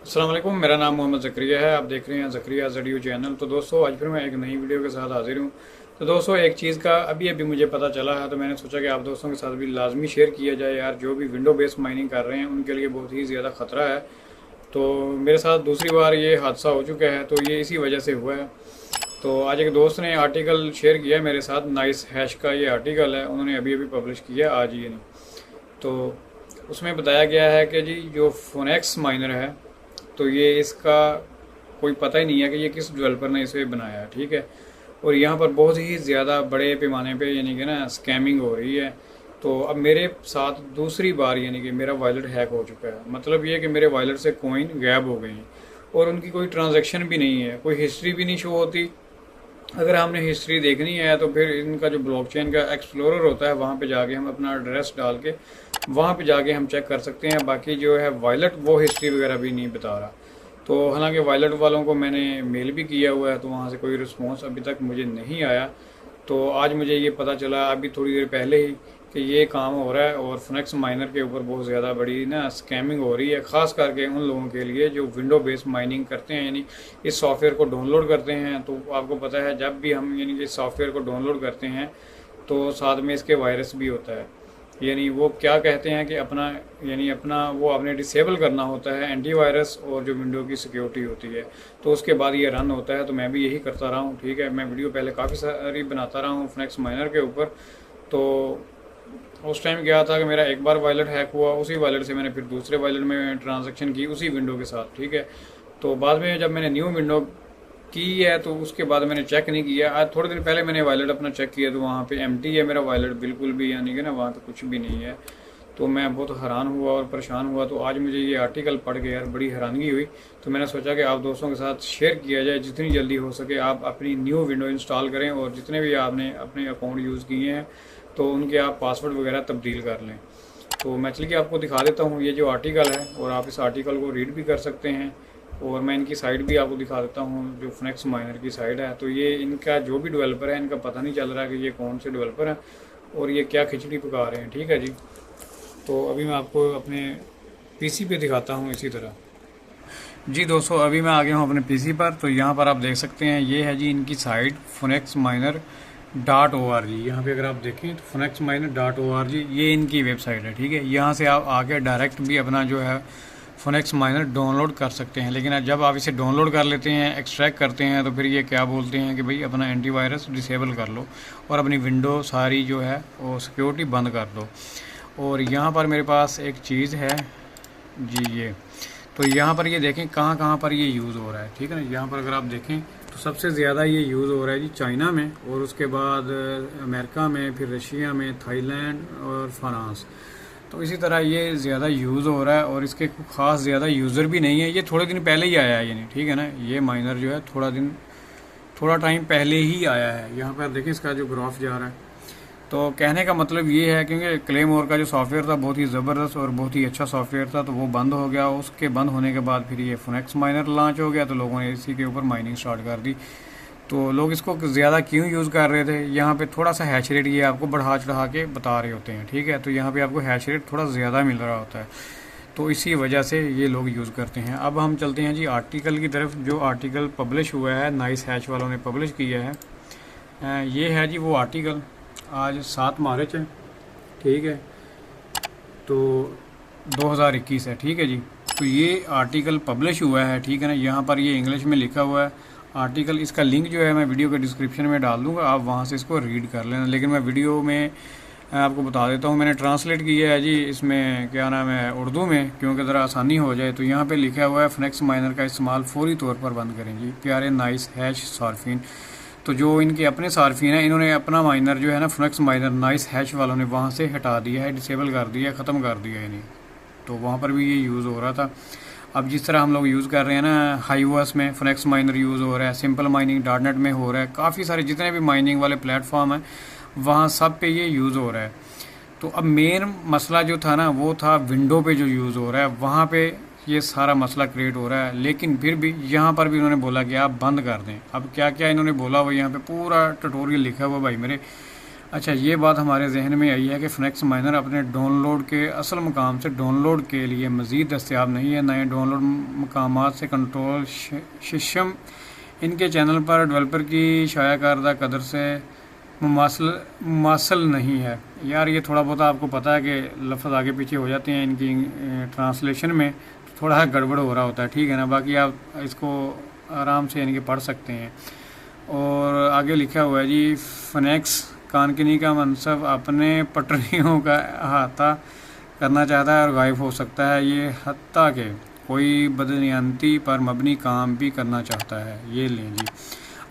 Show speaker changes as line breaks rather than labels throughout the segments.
अस्सलाम वालेकुम, मेरा नाम मोहम्मद ज़करिया है। आप देख रहे हैं ज़करिया ज़डियो चैनल। तो दोस्तों, आज फिर मैं एक नई वीडियो के साथ हाजिर हूँ। तो दोस्तों, एक चीज़ का अभी मुझे पता चला है, तो मैंने सोचा कि आप दोस्तों के साथ भी लाजमी शेयर किया जाए। यार, जो भी विंडो बेस्ड माइनिंग कर रहे हैं उनके लिए बहुत ही ज़्यादा ख़तरा है। तो मेरे साथ दूसरी बार ये हादसा हो चुका है, तो ये इसी वजह से हुआ है। तो आज एक दोस्त ने आर्टिकल शेयर किया मेरे साथ, नाइस हैश का ये आर्टिकल है, उन्होंने अभी पब्लिश किया आज ही नहीं। तो उसमें बताया गया है कि जी जो फोनेक्स माइनर है, तो ये इसका कोई पता ही नहीं है कि ये किस डेवलपर ने इसे बनाया है, ठीक है। और यहाँ पर बहुत ही ज़्यादा बड़े पैमाने पे यानी कि ना स्कैमिंग हो रही है। तो अब मेरे साथ दूसरी बार यानी कि मेरा वॉलेट हैक हो चुका है। मतलब ये कि मेरे वॉलेट से कॉइन गायब हो गई हैं और उनकी कोई ट्रांजैक्शन भी नहीं है, कोई हिस्ट्री भी नहीं शो होती। अगर हमने हिस्ट्री देखनी है तो फिर इनका जो ब्लॉकचेन का एक्सप्लोरर होता है, वहाँ पे जाके हम अपना एड्रेस डाल के वहाँ पे जाके हम चेक कर सकते हैं। बाकी जो है वॉलेट, वो हिस्ट्री वगैरह भी नहीं बता रहा। तो हालांकि वॉलेट वालों को मैंने मेल भी किया हुआ है, तो वहाँ से कोई रिस्पॉन्स अभी तक मुझे नहीं आया। तो आज मुझे ये पता चला अभी थोड़ी देर पहले ही कि ये काम हो रहा है और फोनेक्स माइनर के ऊपर बहुत ज़्यादा बड़ी ना स्कैमिंग हो रही है, ख़ास करके उन लोगों के लिए जो विंडो बेस्ड माइनिंग करते हैं, यानी इस सॉफ्टवेयर को डाउनलोड करते हैं। तो आपको पता है, जब भी हम यानी कि इस सॉफ्टवेयर को डाउनलोड करते हैं तो साथ में इसके वायरस भी होता है। यानी वो क्या कहते हैं कि अपना वो आपने डिसेबल करना होता है, एंटीवायरस और जो विंडो की सिक्योरिटी होती है, तो उसके बाद ये रन होता है। तो मैं भी यही करता रहा हूँ, ठीक है। मैं वीडियो पहले काफ़ी सारी बनाता रहा हूँ फोनेक्स माइनर के ऊपर। तो उस टाइम क्या था कि मेरा एक बार वॉलेट हैक हुआ, उसी वॉलेट से मैंने फिर दूसरे वॉलेट में ट्रांजैक्शन की उसी विंडो के साथ, ठीक है। तो बाद में जब मैंने न्यू विंडो की है तो उसके बाद मैंने चेक नहीं किया। आज थोड़े दिन पहले मैंने वॉलेट अपना चेक किया तो वहाँ पे एम्प्टी है मेरा वॉलेट, बिल्कुल भी यानी कि ना वहाँ पे कुछ भी नहीं है। तो मैं बहुत हैरान हुआ और परेशान हुआ। तो आज मुझे ये आर्टिकल पढ़ के यार बड़ी हैरानगी हुई। तो मैंने सोचा कि आप दोस्तों के साथ शेयर किया जाए, जितनी जल्दी हो सके आप अपनी न्यू विंडो इंस्टॉल करें और जितने भी आपने अपने अकाउंट यूज़ किए हैं तो उनके आप पासवर्ड वगैरह तब्दील कर लें। तो मैं चलिए आपको दिखा देता हूँ ये जो आर्टिकल है, और आप इस आर्टिकल को रीड भी कर सकते हैं। और मैं इनकी साइट भी आपको दिखा देता हूँ, जो फोनेक्स माइनर की साइट है। तो ये इनका जो भी डेवलपर है, इनका पता नहीं चल रहा कि ये कौन से डेवलपर हैं और ये क्या खिचड़ी पका रहे हैं, ठीक है जी। तो अभी मैं आपको अपने पीसी पे दिखाता हूँ इसी तरह। जी दोस्तों, अभी मैं आ गया हूँ अपने पीसी पर। तो यहाँ पर आप देख सकते हैं, ये है जी इनकी साइट fonex-miner.org। यहाँ पे अगर आप देखें तो fonex-miner.org ये इनकी वेबसाइट है, ठीक है। यहाँ से आप आके डायरेक्ट भी अपना जो है फोनेक्स माइनर डाउनलोड कर सकते हैं। लेकिन जब आप इसे डाउनलोड कर लेते हैं, एक्सट्रैक्ट करते हैं, तो फिर ये क्या बोलते हैं कि भाई अपना एंटीवायरस डिसेबल कर लो और अपनी विंडो सारी जो है वो सिक्योरिटी बंद कर दो। और यहाँ पर मेरे पास एक चीज़ है जी, ये तो यहाँ पर ये देखें कहाँ पर ये यूज़ हो रहा है, ठीक है ना। यहाँ पर अगर आप देखें तो सबसे ज़्यादा ये यूज़ हो रहा है जी चाइना में, और उसके बाद अमेरिका में, फिर रशिया में, थाईलैंड और फ्रांस। तो इसी तरह ये ज़्यादा यूज़ हो रहा है और इसके ख़ास ज़्यादा यूज़र भी नहीं है। ये थोड़े दिन पहले ही आया है, यानी ठीक है ना। ये माइनर जो है थोड़ा टाइम पहले ही आया है। यहाँ पर देखें इसका जो ग्राफ जा रहा है। तो कहने का मतलब ये है, क्योंकि क्लेमोर का जो सॉफ्टवेयर था बहुत ही ज़बरदस्त और बहुत ही अच्छा सॉफ्टवेयर था, तो वो बंद हो गया। उसके बंद होने के बाद फिर ये फोनेक्स माइनर लॉन्च हो गया, तो लोगों ने इसी के ऊपर माइनिंग स्टार्ट कर दी। तो लोग इसको ज़्यादा क्यों यूज़ कर रहे थे, यहाँ पे थोड़ा सा हैश रेट ये आपको बढ़ा चढ़ा के बता रहे होते हैं, ठीक है। तो यहाँ पे आपको हैश रेट थोड़ा ज़्यादा मिल रहा होता है, तो इसी वजह से ये लोग यूज़ करते हैं। अब हम चलते हैं जी आर्टिकल की तरफ। जो आर्टिकल पब्लिश हुआ है, नाइस हैश वालों ने पब्लिश किया है, ये है जी वो आर्टिकल। आज 7 मार्च है, ठीक है, तो 2021 है, ठीक है जी। तो ये आर्टिकल पब्लिश हुआ है, ठीक है ना। यहाँ पर ये इंग्लिश में लिखा हुआ है आर्टिकल। इसका लिंक जो है मैं वीडियो के डिस्क्रिप्शन में डाल दूंगा, आप वहाँ से इसको रीड कर लेना। लेकिन मैं वीडियो में आपको बता देता हूँ, मैंने ट्रांसलेट किया है जी इसमें, क्या नाम है, उर्दू में, क्योंकि ज़रा आसानी हो जाए। तो यहाँ पे लिखा हुआ है फोनेक्स माइनर का इस्तेमाल फौरी तौर पर बंद करें जी, प्यारे नाइस हैश सार्फिन। तो जो इनके अपने सार्फिन हैं, इन्होंने अपना माइनर जो है ना फिनेक्स माइनर नाइस हैश वालों ने वहाँ से हटा दिया है, डिसेबल कर दिया है, ख़त्म कर दिया है इन्हें। तो वहाँ पर भी ये यूज़ हो रहा था। अब जिस तरह हम लोग यूज़ कर रहे हैं ना, हाईवर्स में फिनेक्स माइनर यूज़ हो रहा है, सिंपल माइनिंग डॉटनेट में हो रहा है, काफ़ी सारे जितने भी माइनिंग वाले प्लेटफॉर्म हैं वहाँ सब पे ये यूज़ हो रहा है। तो अब मेन मसला जो था ना वो था विंडो पे जो यूज़ हो रहा है, वहाँ पे ये सारा मसला क्रिएट हो रहा है। लेकिन फिर भी यहाँ पर भी उन्होंने बोला कि आप बंद कर दें। अब क्या क्या इन्होंने बोला वो यहाँ पे पूरा ट्यूटोरियल लिखा हुआ भाई मेरे। अच्छा, ये बात हमारे जहन में आई है कि फिनेक्स माइनर अपने डाउनलोड के असल मकाम से डाउनलोड के लिए मज़ीद दस्तियाब नहीं है। नए डाउनलोड मकामात से कंट्रोल सिस्टम इनके चैनल पर डेवलपर की शाया करदा कदर से मुमासल नहीं है। यार ये थोड़ा बहुत आपको पता है कि लफ्ज़ आगे पीछे हो जाते हैं इनकी ट्रांसलेशन में, थोड़ा गड़बड़ हो रहा होता है, ठीक है ना। बाकी आप इसको आराम से इनके पढ़ सकते हैं। और आगे लिखा हुआ है जी, फिनेक्स कानकिनी का मनसब अपने पटरियों का अहाता करना चाहता है और गायब हो सकता है ये, हत्ता के कोई बदनियंती पर मबनी काम भी करना चाहता है। ये लें जी।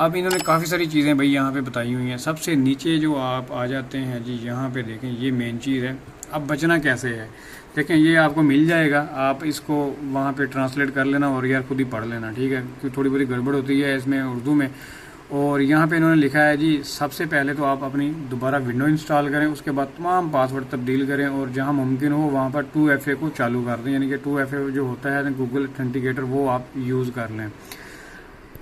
अब इन्होंने काफ़ी सारी चीज़ें भाई यहाँ पे बताई हुई हैं। सबसे नीचे जो आप आ जाते हैं जी, यहाँ पे देखें, ये मेन चीज़ है। अब बचना कैसे है देखें, ये आपको मिल जाएगा, आप इसको वहाँ पे ट्रांसलेट कर लेना और यार खुद ही पढ़ लेना, ठीक है, क्योंकि थोड़ी बड़ी गड़बड़ होती है इसमें उर्दू में। और यहाँ पे इन्होंने लिखा है जी, सबसे पहले तो आप अपनी दोबारा विंडो इंस्टॉल करें, उसके बाद तमाम पासवर्ड तब्दील करें और जहाँ मुमकिन हो वहाँ पर 2FA को चालू कर दें, यानी कि 2FA जो होता है गूगल ऑथेंटिकेटर, वो आप यूज़ कर लें।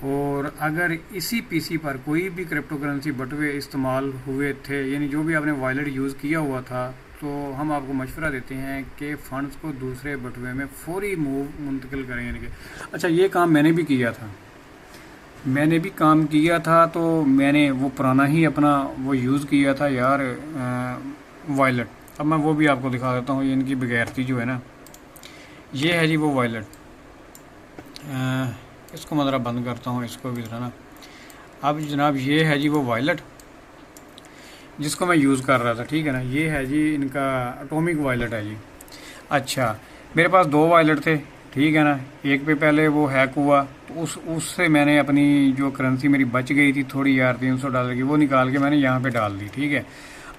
और अगर इसी पीसी पर कोई भी क्रिप्टो करेंसी बटवे इस्तेमाल हुए थे, यानी जो भी आपने वॉलेट यूज़ किया हुआ था, तो हम आपको मशवरा देते हैं कि फ़ंड्स को दूसरे बटवे में फौरी मुंतकिल करें, यानी कि अच्छा, ये काम मैंने भी किया था, तो मैंने वो पुराना ही अपना वो यूज़ किया था यार, वॉलेट। अब मैं वो भी आपको दिखा देता हूँ। ये इनकी बगैरती जो है ना, ये है जी वो वॉलेट। इसको मैं ज़रा बंद करता हूँ, इसको भी ज़रा ना। अब जनाब ये है जी वो वॉलेट जिसको मैं यूज़ कर रहा था, ठीक है ना। ये है जी इनका एटॉमिक वॉलेट है जी। अच्छा, मेरे पास 2 वॉलेट थे, ठीक है ना। एक पे पहले वो हैक हुआ, तो उससे मैंने अपनी जो करेंसी मेरी बच गई थी थोड़ी यार $300 की, वो निकाल के मैंने यहाँ पे डाल दी, ठीक है।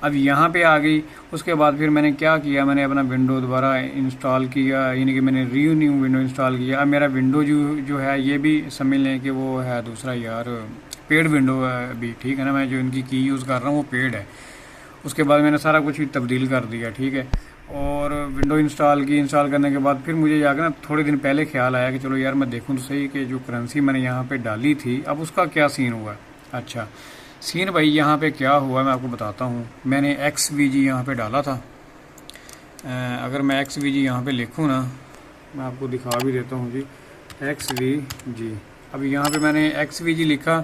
अब यहाँ पे आ गई, उसके बाद फिर मैंने क्या किया, मैंने अपना विंडो दोबारा इंस्टॉल किया, यानी कि मैंने न्यू विंडो इंस्टॉल किया। अब मेरा विंडो जो है ये भी समझ लें कि वो है दूसरा यार, पेड विंडो है अभी, ठीक है ना। मैं जो इनकी की यूज़ कर रहा हूँ वो पेड है। उसके बाद मैंने सारा कुछ ही तब्दील कर दिया, ठीक है। और विंडो इंस्टॉल करने के बाद फिर मुझे जाकर ना थोड़े दिन पहले ख्याल आया कि चलो यार मैं देखूँ तो सही कि जो करेंसी मैंने यहाँ पे डाली थी अब उसका क्या सीन हुआ। अच्छा, सीन भाई यहाँ पे क्या हुआ मैं आपको बताता हूँ। मैंने XVG यहाँ पे डाला था। अगर मैं XVG यहाँ पे लिखूँ ना, मैं आपको दिखा भी देता हूँ जी, XVG। अब यहाँ पे मैंने XVG लिखा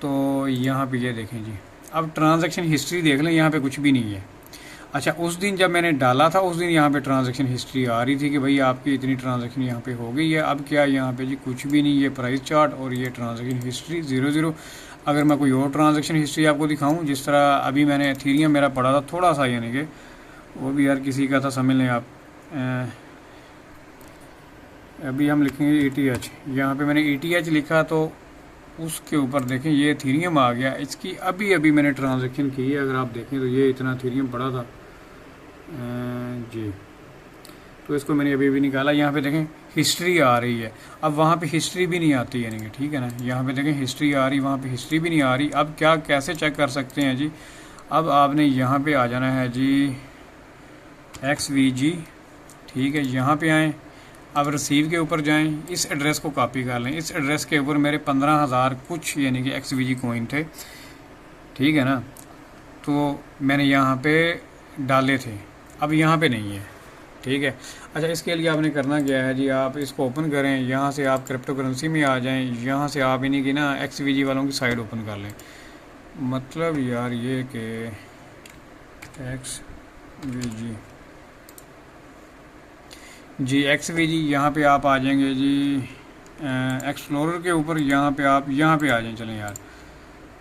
तो यहाँ पे ये देखें जी, अब ट्रांजैक्शन हिस्ट्री देख लें, यहाँ पे कुछ भी नहीं है। अच्छा, उस दिन जब मैंने डाला था उस दिन यहाँ पे ट्रांजैक्शन हिस्ट्री आ रही थी कि भाई आपकी इतनी ट्रांजैक्शन यहाँ पे हो गई है। अब क्या यहाँ पे जी कुछ भी नहीं, ये प्राइस चार्ट और ये ट्रांजैक्शन हिस्ट्री 00। अगर मैं कोई और ट्रांजैक्शन हिस्ट्री आपको दिखाऊं, जिस तरह अभी मैंने एथेरियम मेरा पड़ा था थोड़ा सा, यानी कि वो भी यार किसी का था, समझ लें आप। अभी हम लिखेंगे ETH, यहाँ पे मैंने ETH लिखा तो उसके ऊपर देखें ये एथेरियम आ गया। इसकी अभी मैंने ट्रांजैक्शन की है, अगर आप देखें तो ये इतना एथेरियम पड़ा था जी, तो इसको मैंने अभी निकाला। यहाँ पे देखें हिस्ट्री आ रही है, अब वहाँ पे हिस्ट्री भी नहीं आती, यानी कि ठीक है ना। यहाँ पे देखें हिस्ट्री आ रही, वहाँ पे हिस्ट्री भी नहीं आ रही। अब क्या कैसे चेक कर सकते हैं जी, अब आपने यहाँ पे आ जाना है जी XVG, ठीक है। यहाँ पे आएँ, अब रिसीव के ऊपर जाएं, इस एड्रेस को कॉपी कर लें। इस एड्रेस के ऊपर मेरे 15,000 कुछ यानी कि XVG कॉइन थे, ठीक है ना। तो मैंने यहाँ पे डाले थे, अब यहाँ पे नहीं है, ठीक है। अच्छा, इसके लिए आपने करना क्या है जी, आप इसको ओपन करें, यहाँ से आप क्रिप्टो करेंसी में आ जाएं, यहाँ से आप इन्हीं की ना XVG वालों की साइड ओपन कर लें। मतलब यार ये कि XVG जी, XVG यहाँ पे आप आ जाएंगे जी एक्सप्लोरर के ऊपर, यहाँ पे आप यहाँ पे आ जाएं। चलें यार,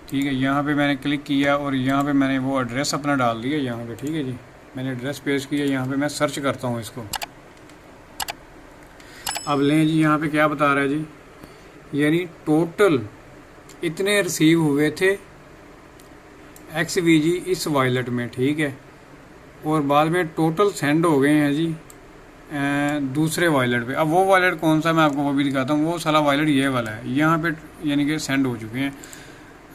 ठीक है। यहाँ पे मैंने क्लिक किया और यहाँ पे मैंने वो एड्रेस अपना डाल दिया यहाँ पे, ठीक है जी। मैंने एड्रेस पेश किया, यहाँ पे मैं सर्च करता हूँ इसको। अब लें जी, यहाँ पे क्या बता रहा है जी, यानी टोटल इतने रिसीव हुए थे XVG इस वॉलेट में, ठीक है। और बाद में टोटल सेंड हो गए हैं जी दूसरे वॉलेट पे। अब वो वॉलेट कौन सा मैं आपको वो भी दिखाता हूँ। वो साला वॉलेट ये वाला है, यहाँ पे यानी कि सेंड हो चुके हैं।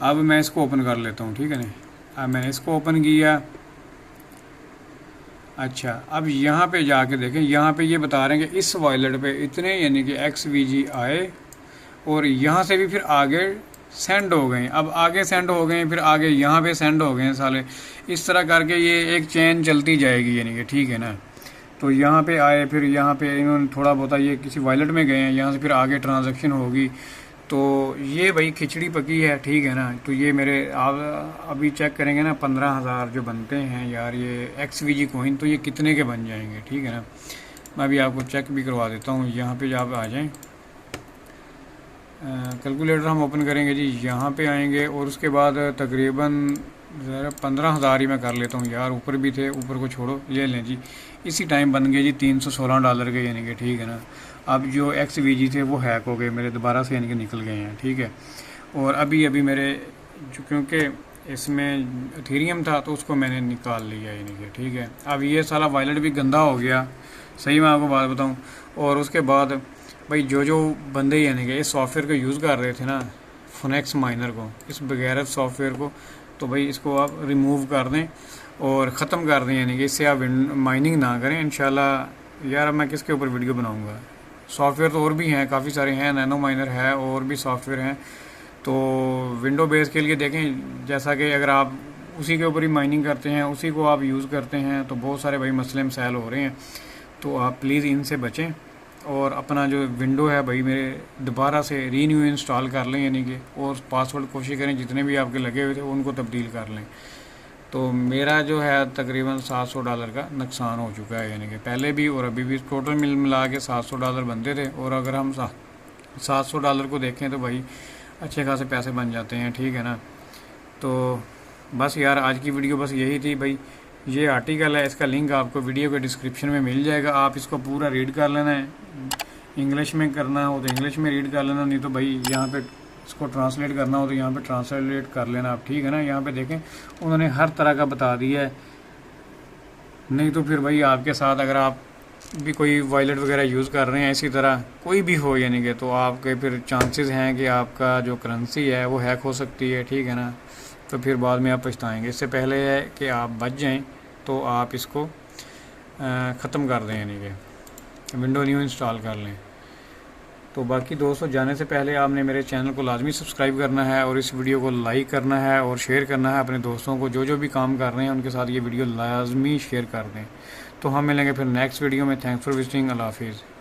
अब मैं इसको ओपन कर लेता हूँ, ठीक है ना। अब मैंने इसको ओपन किया। अच्छा, अब यहाँ पे जाके देखें, यहाँ पे ये बता रहे हैं कि इस वॉलेट पे इतने यानी कि XVG आए और यहाँ से भी फिर आगे सेंड हो गए। अब आगे सेंड हो गए, फिर आगे यहाँ पे सेंड हो गए साले। इस तरह करके ये एक चेन चलती जाएगी यानी कि, ठीक है ना। तो यहाँ पे आए, फिर यहाँ पे इन्होंने थोड़ा बहुत ये किसी वॉलेट में गए हैं, यहाँ से फिर आगे ट्रांजैक्शन होगी। तो ये भाई खिचड़ी पकी है, ठीक है ना। तो ये मेरे आप अभी चेक करेंगे ना 15,000 जो बनते हैं यार ये XVG कॉइन, तो ये कितने के बन जाएंगे, ठीक है ना। मैं अभी आपको चेक भी करवा देता हूँ। यहाँ पे आप आ जाएं, कैलकुलेटर हम ओपन करेंगे जी। यहाँ पे आएंगे और उसके बाद तकरीबन 15,000 ही मैं कर लेता हूँ यार। ऊपर भी थे, ऊपर को छोड़ो, ये लें जी। इसी टाइम बन गए जी $316 के यानी कि, ठीक है ना। अब जो XVG थे वो हैक हो गए मेरे दोबारा से यानी कि निकल गए हैं, ठीक है। और अभी मेरे जो क्योंकि इसमें इथेरियम था तो उसको मैंने निकाल लिया यानी कि, ठीक है। अब ये साला वॉलेट भी गंदा हो गया, सही मैं आपको बात बताऊँ। और उसके बाद भाई जो बंदे यानी कि इस सॉफ्टवेयर को यूज़ कर रहे थे ना, फोनेक्स माइनर को, इस बगैर सॉफ्टवेयर को, तो भाई इसको आप रिमूव कर दें और ख़त्म कर दें यानी कि इससे आप माइनिंग ना करें इंशाल्लाह। यार अब मैं किसके ऊपर वीडियो बनाऊंगा। सॉफ्टवेयर तो और भी हैं, काफ़ी सारे हैं, नैनो माइनर है और भी सॉफ्टवेयर हैं। तो विंडो बेस के लिए देखें, जैसा कि अगर आप उसी के ऊपर ही माइनिंग करते हैं, उसी को आप यूज़ करते हैं, तो बहुत सारे भाई मसले मसाइल हो रहे हैं। तो आप प्लीज़ इनसे बचें और अपना जो विंडो है भाई मेरे दोबारा से रीन्यू इंस्टॉल कर लें यानी कि, और पासवर्ड कोशिश करें जितने भी आपके लगे हुए थे उनको तब्दील कर लें। तो मेरा जो है तकरीबन $700 का नुकसान हो चुका है यानी कि, पहले भी और अभी भी टोटल मिला के $700 बनते थे। और अगर हम $700 को देखें तो भाई अच्छे खासे पैसे बन जाते हैं, ठीक है ना। तो बस यार आज की वीडियो बस यही थी भाई। ये आर्टिकल है, इसका लिंक आपको वीडियो के डिस्क्रिप्शन में मिल जाएगा। आप इसको पूरा रीड कर लेना है, इंग्लिश में करना हो तो इंग्लिश में रीड कर लेना, नहीं तो भाई यहाँ पे इसको ट्रांसलेट करना हो तो यहाँ पे ट्रांसलेट कर लेना आप, ठीक है ना। यहाँ पे देखें उन्होंने हर तरह का बता दिया है। नहीं तो फिर भाई आपके साथ अगर आप भी कोई वॉलेट वगैरह यूज़ कर रहे हैं इसी तरह कोई भी हो यानी कि, तो आपके फिर चांसेस हैं कि आपका जो करेंसी है वो हैक हो सकती है, ठीक है ना। तो फिर बाद में आप पछताएंगे। इससे पहले है कि आप बच जाएं तो आप इसको ख़त्म कर दें यानी कि विंडो न्यू इंस्टॉल कर लें। तो बाकी दोस्तों जाने से पहले आपने मेरे चैनल को लाजमी सब्सक्राइब करना है और इस वीडियो को लाइक करना है और शेयर करना है अपने दोस्तों को। जो भी काम कर रहे हैं उनके साथ ये वीडियो लाजमी शेयर कर दें। तो हम मिलेंगे फिर नेक्स्ट वीडियो में। Thanks for visiting. अल्लाह हाफिज़।